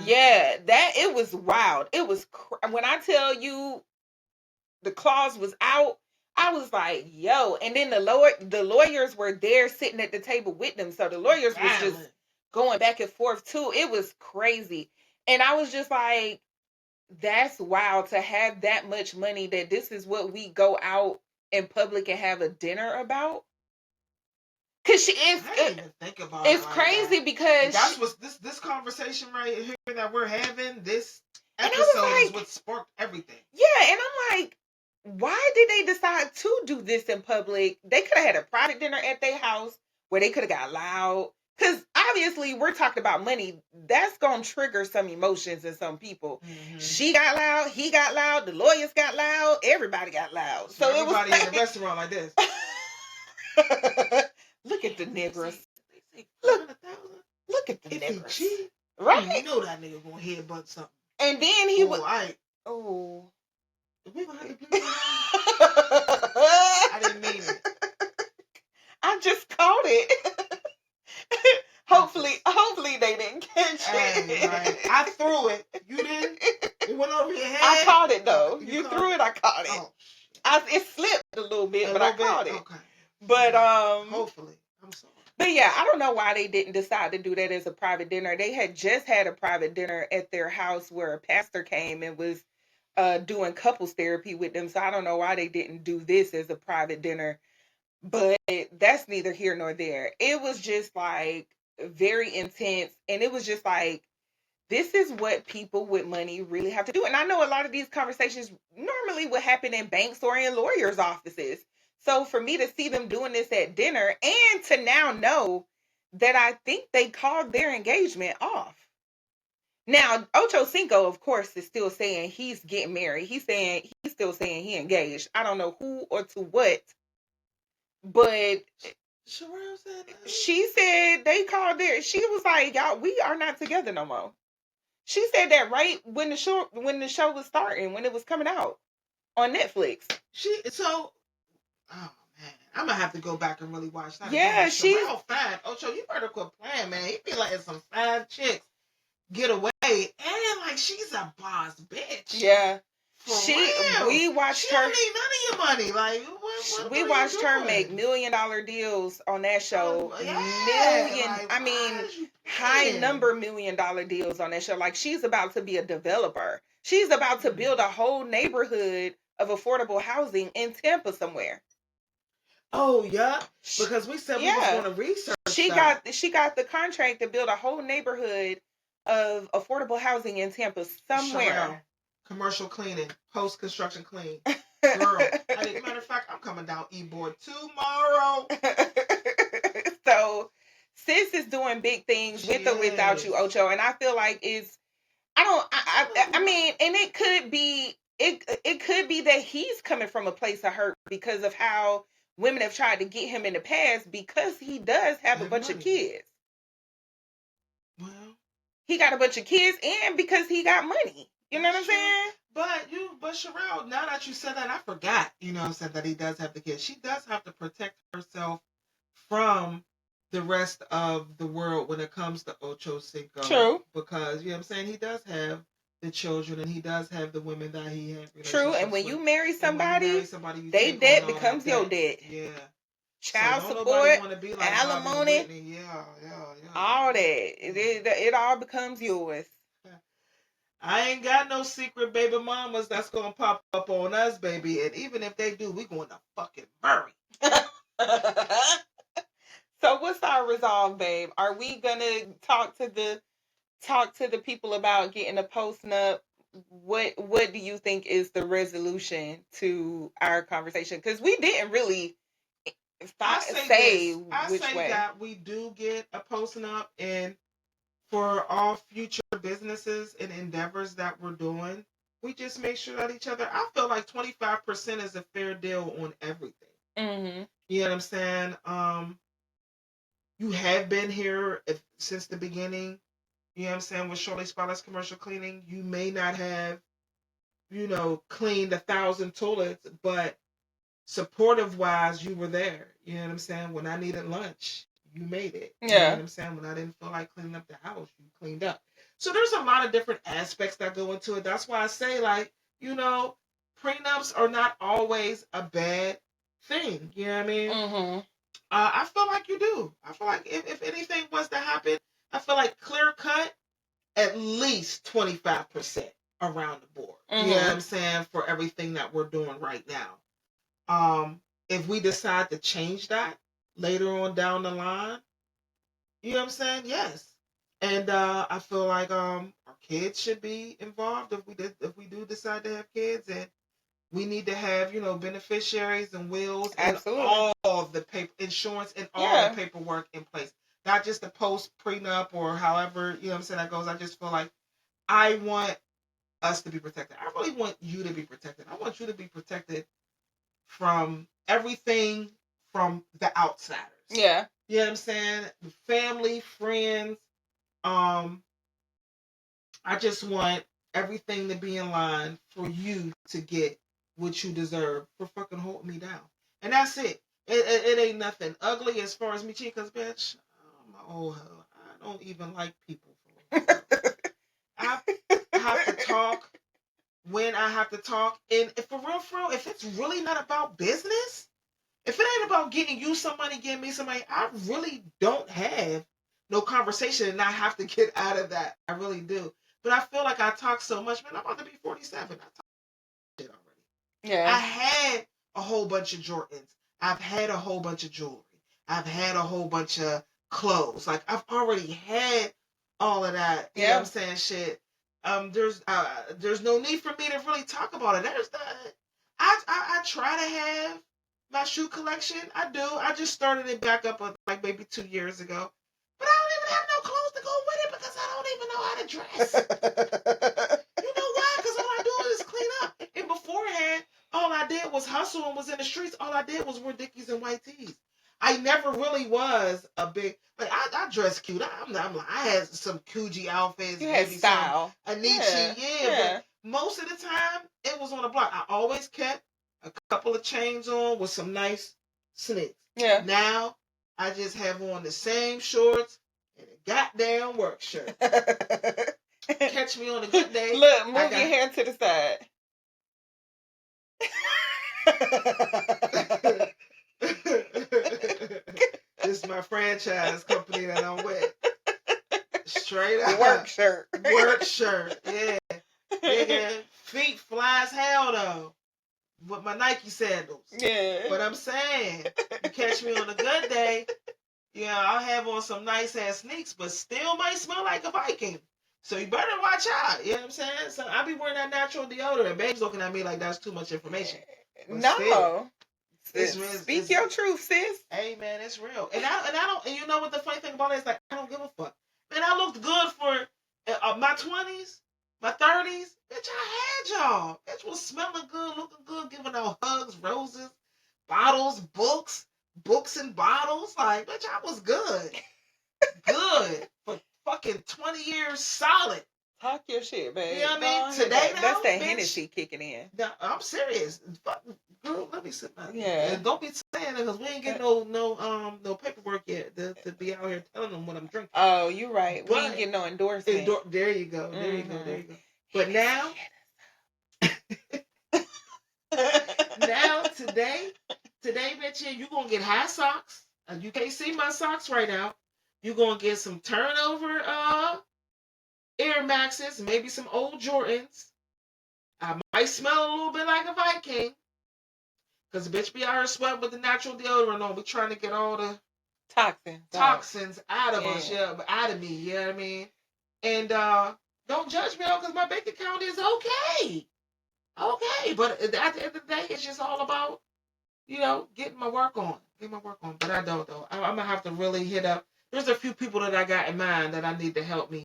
yeah, that it was wild. It was when I tell you the clause was out. I was like, yo. And then the lawyers were there sitting at the table with them. So the lawyers was just going back and forth too. It was crazy. And I was just like, that's wild to have that much money that this is what we go out in public and have a dinner about. Cause she is. I didn't even think about it's like crazy that. Because that's what this conversation right here that we're having. This episode is what sparked everything. Yeah, and I'm like, why did they decide to do this in public? They could have had a private dinner at their house where they could have got loud. Because obviously we're talking about money. That's going to trigger some emotions in some people. Mm-hmm. She got loud. He got loud. The lawyers got loud. Everybody got loud. So everybody in the restaurant like this. Look at the niggers. Look at the niggers. Right? You know that nigga going to headbutt something. And then he was... Oh. We gonna have to I didn't mean it. I just caught it. Hopefully they didn't catch it. Right. I threw it. You didn't? It went over your head? I caught it though. You threw it, I caught it. Oh. It slipped a little bit, but I caught it. Okay. But hopefully. I'm sorry. But yeah, I don't know why they didn't decide to do that as a private dinner. They had just had a private dinner at their house where a pastor came and was doing couples therapy with them. So I don't know why they didn't do this as a private dinner, but that's neither here nor there. It was just like very intense. And it was just like, this is what people with money really have to do. And I know a lot of these conversations normally would happen in banks or in lawyers' offices. So for me to see them doing this at dinner and to now know that I think they called their engagement off. Now, Ocho Cinco, of course, is still saying he's getting married. He's still saying he engaged. I don't know who or to what, but she said they called their. She was like, "Y'all, we are not together no more." She said that right when the show was starting, when it was coming out on Netflix. Oh man, I'm gonna have to go back and really watch that. Yeah, she's fat. Ocho, you better quit playing, man. He be letting some fat chicks get away, and like she's a boss bitch. Yeah, real. We watched her. She don't need none of your money. Like we watched her make $1 million deals on that show. High number $1 million deals on that show. Like she's about to be a developer. She's about to build a whole neighborhood of affordable housing in Tampa somewhere. Oh yeah, because we said we was Yeah. going to research She that. got the contract to build a whole neighborhood of affordable housing in Tampa somewhere. Sherelle, commercial cleaning, post construction clean. Girl, matter of fact, I'm coming down E-board tomorrow. So, sis is doing big things with or without you, Ocho, and I feel like it's. I mean, and it could be that he's coming from a place of hurt because of how women have tried to get him in the past, because he does have a bunch of kids. Well, he got a bunch of kids, and because he got money. You know what I'm saying? But Sherelle, now that you said that, I forgot. Said that he does have the kids. She does have to protect herself from the rest of the world when it comes to Ocho Cinco. True. Because you know what I'm saying, he does have the children and he does have the women that he had. True, and when you marry somebody, they debt becomes your debt. Yeah. Child support, be like alimony, yeah. All that. It all becomes yours. I ain't got no secret baby mamas that's gonna pop up on us, baby. And even if they do, we going to fucking bury. So what's our resolve, babe? Are we gonna talk to the people about getting a post-nup? What do you think is the resolution to our conversation? Because we didn't really say which way. That we do get a post-nup, and for all future businesses and endeavors that we're doing, we just make sure that each other. I feel like 25% is a fair deal on everything. Mm-hmm. You know what I'm saying? You have been here since the beginning. You know what I'm saying? With Shirley Spotless Commercial Cleaning, you may not have, cleaned 1,000 toilets, but supportive wise, you were there. You know what I'm saying? When I needed lunch, you made it. Yeah. You know what I'm saying? When I didn't feel like cleaning up the house, you cleaned up. So there's a lot of different aspects that go into it. That's why I say, prenups are not always a bad thing. You know what I mean? Mm-hmm. I feel like you do. I feel like if anything was to happen, I feel like clear cut, at least 25% around the board. Mm-hmm. You know what I'm saying? For everything that we're doing right now. If we decide to change that later on down the line, you know what I'm saying? Yes. And I feel like our kids should be involved if we do decide to have kids, and we need to have, beneficiaries and wills. Absolutely. And all of the paper insurance and all the paperwork in place. Not just the post prenup or however, you know what I'm saying, that goes. I just feel like I want us to be protected. I really want you to be protected. I want you to be protected from everything from the outsiders. Yeah. You know what I'm saying? Family, friends. I just want everything to be in line for you to get what you deserve for fucking holding me down. And that's it. It ain't nothing ugly as far as me cheating, because, bitch, I'm an old hoe. I don't even like people. I have to talk when I have to talk. And if for real, if it's really not about business, if it ain't about getting you some money, getting me some money, I really don't have no conversation, and I have to get out of that. I really do. But I feel like I talk so much. Man, I'm about to be 47. I talk shit already. Yeah. I had a whole bunch of Jordans. I've had a whole bunch of jewelry. I've had a whole bunch of clothes. Like, I've already had all of that. You know what I'm saying? Shit. There's no need for me to really talk about it. I try to have my shoe collection. I do. I just started it back up like maybe 2 years ago. But I don't even have no clothes to go with it because I don't even know how to dress. You know why? Because all I do is clean up. And beforehand, all I did was hustle and was in the streets. All I did was wear Dickies and white tees. I never really was a big, like, I dress cute. I had some Coogee outfits. You had style. Anichi, yeah. But most of the time, it was on the block. I always kept a couple of chains on with some nice sneaks. Yeah. Now, I just have on the same shorts and a goddamn work shirt. Catch me on a good day. Look, move your hand to the side. This is my franchise company that I'm with. Straight up. Work shirt. Work shirt, yeah. Nigga, feet fly as hell, though. with my Nike sandals. Yeah. But I'm saying, you catch me on a good day, I'll have on some nice ass sneaks, but still might smell like a Viking. So you better watch out. You know what I'm saying? So I be wearing that natural deodorant. Babe's looking at me like that's too much information. But no. Still, Speak your truth, sis. Hey man, it's real. And I don't. And you know what the funny thing about it is? Like I don't give a fuck. Man, I looked good for my 20s, my 30s. Bitch, I had y'all. Bitch was smelling good, looking good, giving out hugs, roses, bottles, books and bottles. Like, bitch, I was good. Good for fucking 20 years solid. Talk your shit, babe. You know what I mean? Today now, that's that bitch, Hennessy kicking in. No, I'm serious. Girl, let me sit back. Yeah. And don't be saying it because we ain't getting no paperwork yet to be out here telling them what I'm drinking. Oh, you're right. We ain't getting no endorsement. There you go. There you go. There you go. But now, today, bitch, you gonna get high socks. You can't see my socks right now. You gonna get some turnover Air Maxes, maybe some old Jordans. I might smell a little bit like a Viking. Because the bitch be out here sweating with the natural deodorant on. We trying to get all the toxins out of us, out of me, you know what I mean? And don't judge me because my bank account is okay. Okay, but at the end of the day, it's just all about, getting my work on. But I don't, though. I'm going to have to really hit up. There's a few people that I got in mind that I need to help me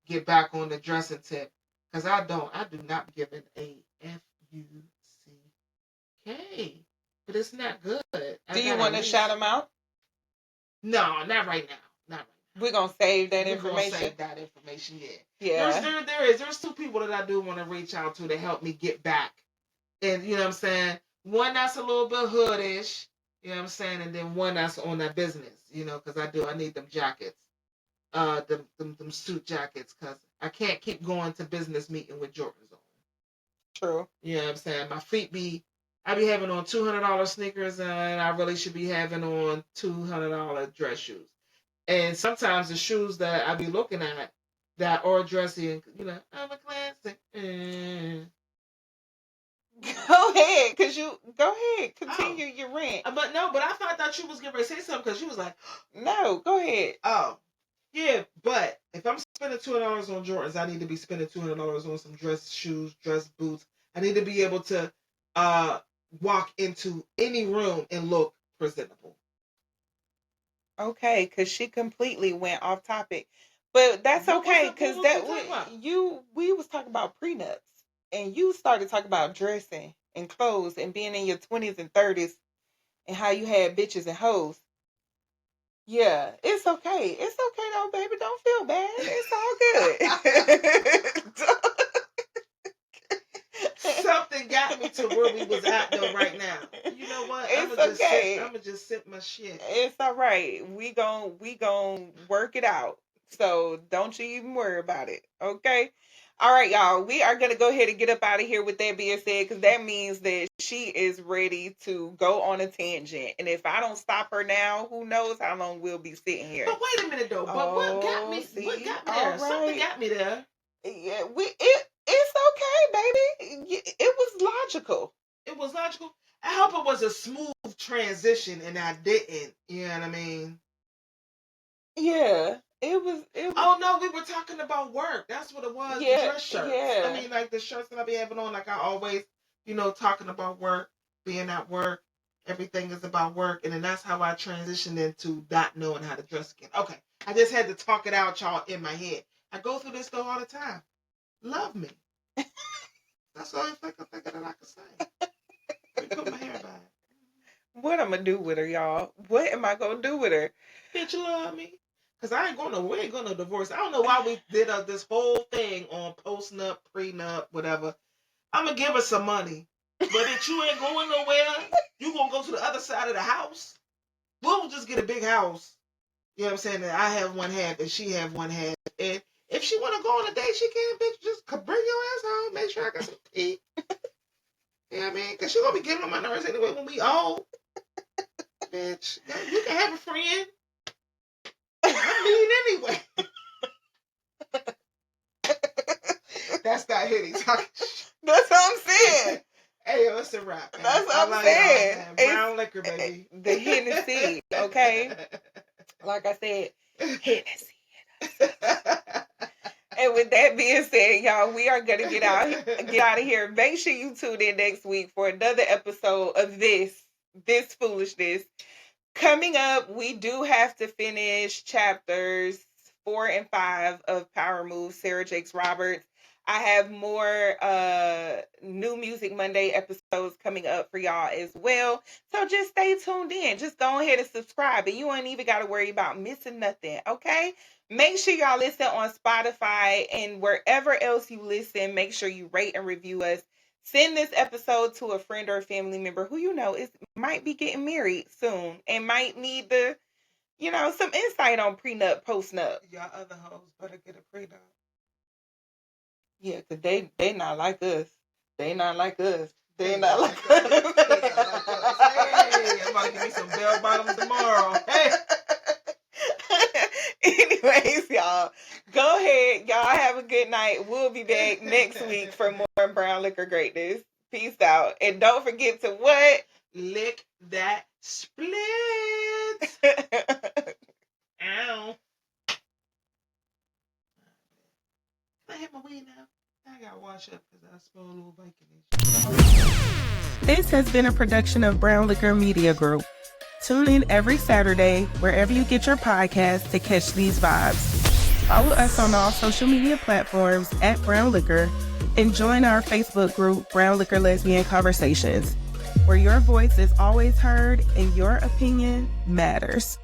get back on the dressing tip. Because I do not give it a F-U-C-K. But it's not good. Do you want to shout them out? No, not right now. We're going to save that information. Yeah. There's two people that I do want to reach out to help me get back. And, you know what I'm saying? One that's a little bit hoodish, you know what I'm saying? And then one that's on that business, because I need them jackets. Them suit jackets, because I can't keep going to business meeting with Jordans on. True. You know what I'm saying? My feet I be having on $200 sneakers, and I really should be having on $200 dress shoes. And sometimes the shoes that I be looking at that are dressy, and I'm a classic. Go ahead, continue your rant. But I thought you was getting ready to say something because you was like, no, go ahead. Oh, yeah, but if I'm spending $200 on Jordans, I need to be spending $200 on some dress shoes, dress boots. I need to be able to walk into any room and look presentable. Okay, because she completely went off topic, but that's okay because we was talking about prenups, and you started talking about dressing and clothes and being in your 20s and 30s and how you had bitches and hoes. Yeah, it's okay. It's okay though, baby. Don't feel bad. It's all good. Something got me to where we was at though right now. You know what? It's okay. I'm gonna just sip my shit. It's all right. We gon' work it out. So don't you even worry about it. Okay? All right, y'all. We are gonna go ahead and get up out of here with that being said, because that means that she is ready to go on a tangent. And if I don't stop her now, who knows how long we'll be sitting here. But wait a minute though. But what got me? See? What got me there? Right. Something got me there. Yeah, it's okay, baby. It was logical. It was logical. I hope it was a smooth transition, and I didn't. You know what I mean? Yeah, it was. Oh no, we were talking about work. That's what it was. Yeah, the dress shirts. Yeah. I mean, like the shirts that I be having on. Like I always, talking about work, being at work. Everything is about work, and then that's how I transitioned into not knowing how to dress again. Okay, I just had to talk it out, y'all, in my head. I go through this though all the time. Love me. That's the only thing that I can say. Let me put my hair back. What am I gonna do with her, y'all? What am I gonna do with her? Bitch, you love me? Because we ain't going to divorce. I don't know why we did this whole thing on post-nup, prenup, whatever. I'm going to give her some money. But if you ain't going nowhere, you going to go to the other side of the house. We'll just get a big house. You know what I'm saying? And I have one half and she have one half. And if she want to go on a date, she can, bitch. Just bring your ass home. Make sure I got some pee. You know what I mean? Because she going to be getting on my nerves anyway when we old. Bitch, you can have a friend. I mean, anyway. That's not hitting. That's what I'm saying. Hey, yo, it's a wrap. Man. That's what I I'm like saying. y'all, man. Brown liquor, baby. The Hennessy, okay? Like I said, Hennessy. And with that being said, y'all, we are gonna get out of here. Make sure you tune in next week for another episode of this foolishness. Coming up, we do have to finish chapters 4 and 5 of Power Moves, Sarah Jakes Roberts. I have more New Music Monday episodes coming up for y'all as well. So just stay tuned in. Just go ahead and subscribe. And you ain't even got to worry about missing nothing, okay? Make sure y'all listen on Spotify and wherever else you listen. Make sure you rate and review us. Send this episode to a friend or a family member who you know might be getting married soon and might need some insight on prenup, postnup. Y'all other hoes better get a prenup. Yeah, because they not like us. They not like us. They not like us. Hey, I'm about to give me some bell bottoms tomorrow. Hey. Anyways, y'all, go ahead. Y'all have a good night. We'll be back next week for more Brown Liquor greatness. Peace out. And don't forget to what? Lick that split. Ow. Can I hit my weed now? I gotta wash up because I spilled a little bacon. This has been a production of BrownLiqHer Media Group. Tune in every Saturday wherever you get your podcasts to catch these vibes. Follow us on all social media platforms at BrownLiqHer and join our Facebook group, BrownLiqHer Lesbian Conversations, where your voice is always heard and your opinion matters.